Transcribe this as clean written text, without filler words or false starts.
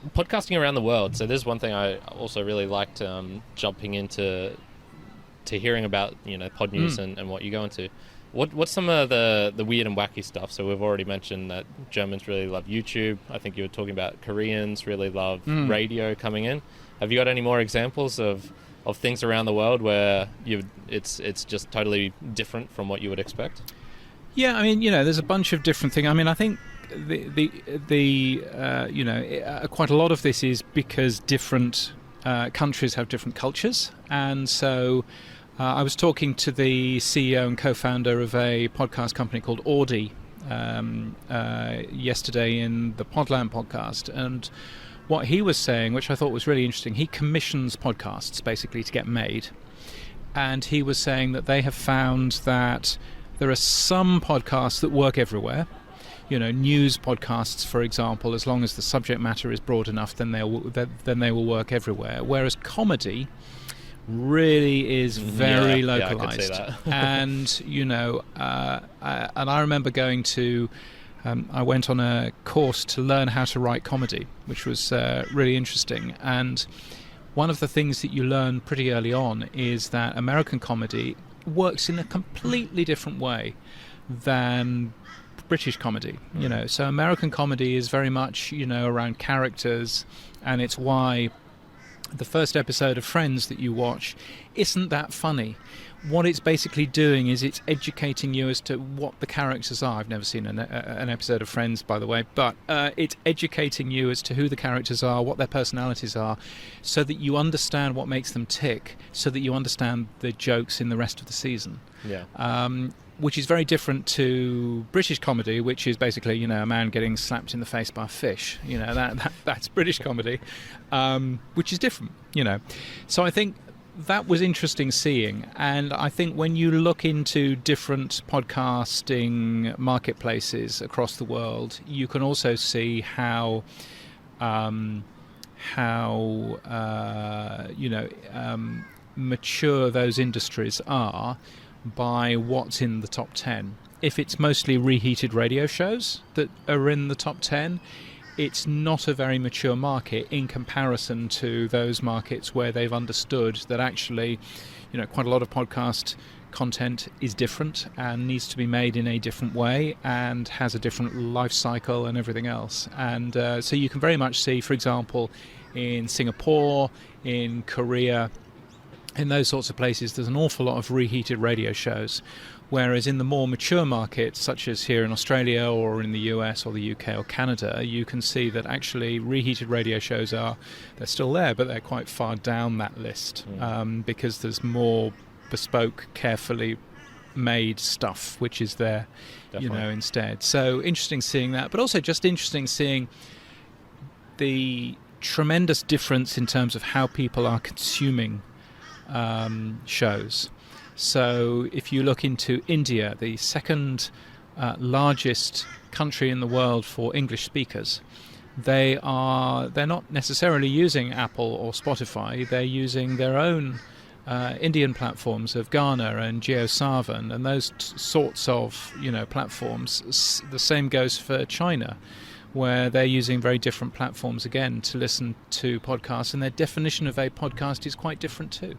podcasting around the world. So this is one thing I also really liked, jumping into to hearing about, pod news and what you go into. What's some of the weird and wacky stuff? So we've already mentioned that Germans really love YouTube. I think you were talking about Koreans really love radio coming in. Have you got any more examples of things around the world where it's just totally different from what you would expect? Yeah, I mean, there's a bunch of different things. I mean, I think quite a lot of this is because different countries have different cultures, and so I was talking to the CEO and co-founder of a podcast company called Audi yesterday in the Podland podcast, and what he was saying, which I thought was really interesting, he commissions podcasts basically to get made, and he was saying that they have found that there are some podcasts that work everywhere. News podcasts, for example, as long as the subject matter is broad enough, then they will work everywhere. Whereas comedy really is very localized. I could see that. And I remember going to I went on a course to learn how to write comedy, which was really interesting. And one of the things that you learn pretty early on is that American comedy works in a completely different way than British comedy. So American comedy is very much around characters, and it's why the first episode of Friends that you watch isn't that funny. What it's basically doing is it's educating you as to what the characters are. I've never seen an episode of Friends, by the way, but it's educating you as to who the characters are, what their personalities are, so that you understand what makes them tick, so that you understand the jokes in the rest of the season. Which is very different to British comedy, which is basically, a man getting slapped in the face by a fish. That's British comedy, which is different, So I think that was interesting seeing. And I think when you look into different podcasting marketplaces across the world, you can also see how mature those industries are by what's in the top 10. If it's mostly reheated radio shows that are in the top 10, it's not a very mature market in comparison to those markets where they've understood that actually, quite a lot of podcast content is different and needs to be made in a different way and has a different life cycle and everything else. And so you can very much see, for example, in Singapore, in Korea, in those sorts of places, there's an awful lot of reheated radio shows, whereas in the more mature markets, such as here in Australia or in the US or the UK or Canada, you can see that actually reheated radio shows they're still there, but they're quite far down that list, because there's more bespoke, carefully made stuff which is there, instead. So interesting seeing that, but also just interesting seeing the tremendous difference in terms of how people are consuming shows. So if you look into India, the second largest country in the world for English speakers, they're not necessarily using Apple or Spotify. They're using their own Indian platforms of Gaana and JioSaavn and those sorts of platforms. The same goes for China, where they're using very different platforms again to listen to podcasts, and their definition of a podcast is quite different too.